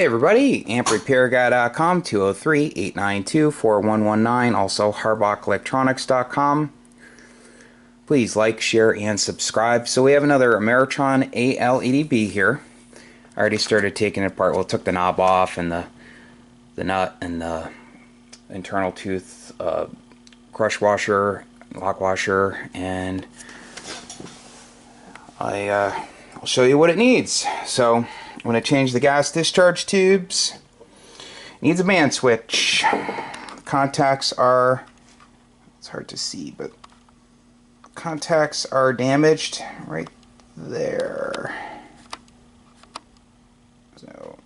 Hey everybody, amplifier.com, 203-892-4119, also harbackelectronics.com. Please like, share, and subscribe. So we have another Amerotron Al-80b here. I already started taking it apart. Well, took the knob off and the nut and the internal tooth crush washer, lock washer, and I'll show you what it needs. So I'm going to change the gas discharge tubes. It needs a band switch. The contacts are, it's hard to see, but contacts are damaged right there. So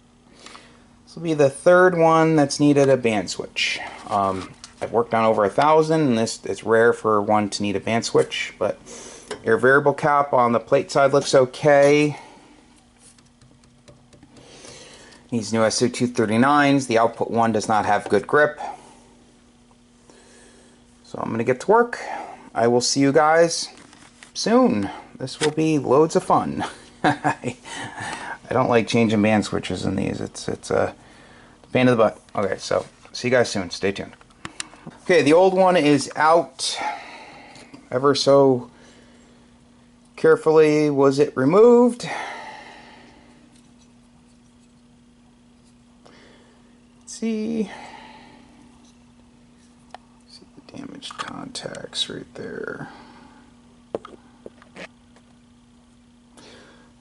this will be the third one that's needed a band switch. I've worked on over 1,000, and it's rare for one to need a band switch, but your variable cap on the plate side looks okay. These new So-239s, the output one does not have good grip. So I'm going to get to work. I will see you guys soon. This will be loads of fun. I don't like changing band switches in these. It's a pain in the butt. Okay, so see you guys soon. Stay tuned. Okay, the old one is out. Ever so carefully was it removed. See the damaged contacts right there.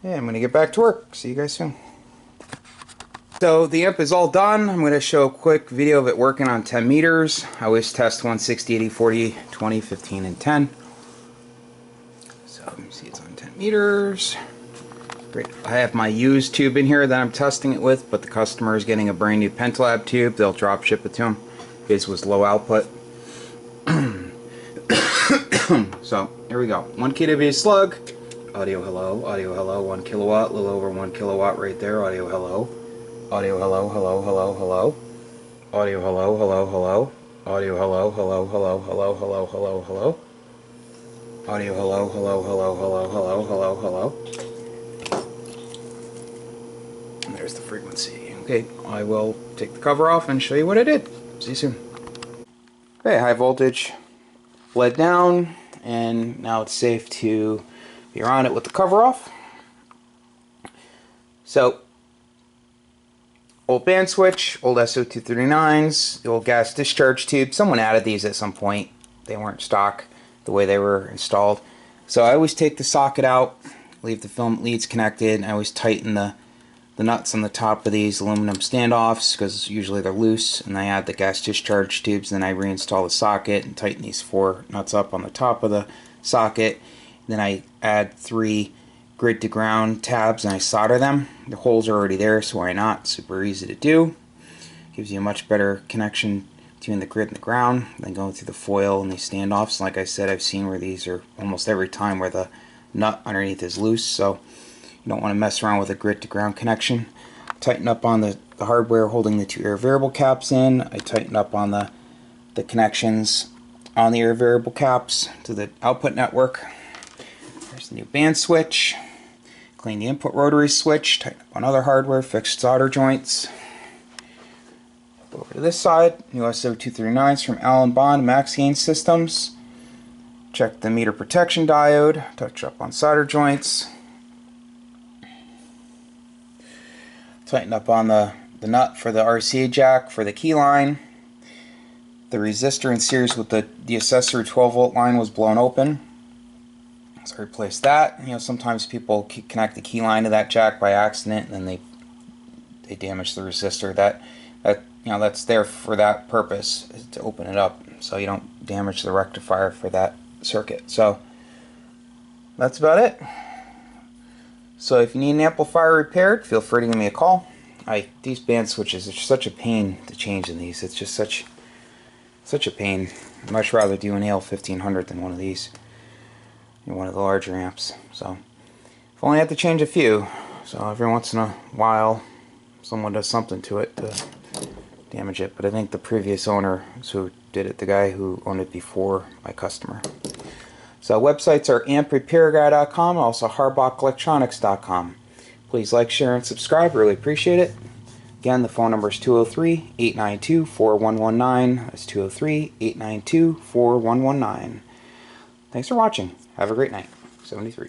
Yeah, I'm going to get back to work. See you guys soon. So the amp is all done. I'm going to show a quick video of it working on 10 meters. I always test 160, 80, 40, 20, 15, and 10. So you can see it's on 10 meters. Great. I have my used tube in here that I'm testing it with, but the customer is getting a brand new Pentalab tube. They'll drop ship it to him. His was low output. So here we go. 1 kW slug. Audio hello, 1 kilowatt, a little over 1 kilowatt right there. Audio hello, hello, hello, hello. Audio hello, hello, hello. Audio hello, hello, hello, hello, hello, hello, hello. Audio hello, hello, hello, hello, hello, hello, hello. And there's the frequency. Okay, I will take the cover off and show you what I did. See you soon. Okay, high voltage bled down, and now it's safe to be around it with the cover off. So, old band switch, old So-239s, the old gas discharge tube. Someone added these at some point. They weren't stock the way they were installed. So I always take the socket out, leave the filament leads connected. I always tighten the nuts on the top of these aluminum standoffs because usually they're loose, and I add the gas discharge tubes. Then I reinstall the socket and tighten these 4 nuts up on the top of the socket. Then I add 3 grid to ground tabs and I solder them. The holes are already there, so why not? Super easy to do. Gives you a much better connection between the grid and the ground than going through the foil and these standoffs. Like I said, I've seen where these are almost every time where the nut underneath is loose, so you don't want to mess around with a grid to ground connection. Tighten up on the hardware holding the 2 air variable caps in. I tighten up on the connections on the air variable caps to the output network. There's the new band switch. Clean the input rotary switch. Tighten up on other hardware. Fixed solder joints. Go over to this side. New So-239s from Allen Bond Max Gain Systems. Check the meter protection diode. Touch up on solder joints. Tighten up on the nut for the RCA jack for the key line. The resistor in series with the accessory 12-volt line was blown open. So replace that. You know, sometimes people connect the key line to that jack by accident, and then they damage the resistor. That you know, that's there for that purpose, is to open it up so you don't damage the rectifier for that circuit. So that's about it. So if you need an amplifier repaired, feel free to give me a call. These band switches, it's such a pain to change in these. It's just such a pain. I'd much rather do an AL1500 than one of these. One of the larger amps. So if only I have to change a few. So every once in a while someone does something to it to damage it. But I think the previous owner who did it, the guy who owned it before my customer. So websites are amplifier.com, also harbackelectronics.com. Please like, share, and subscribe. Really appreciate it. Again, the phone number is 203-892-4119. That's 203-892-4119. Thanks for watching. Have a great night. 73.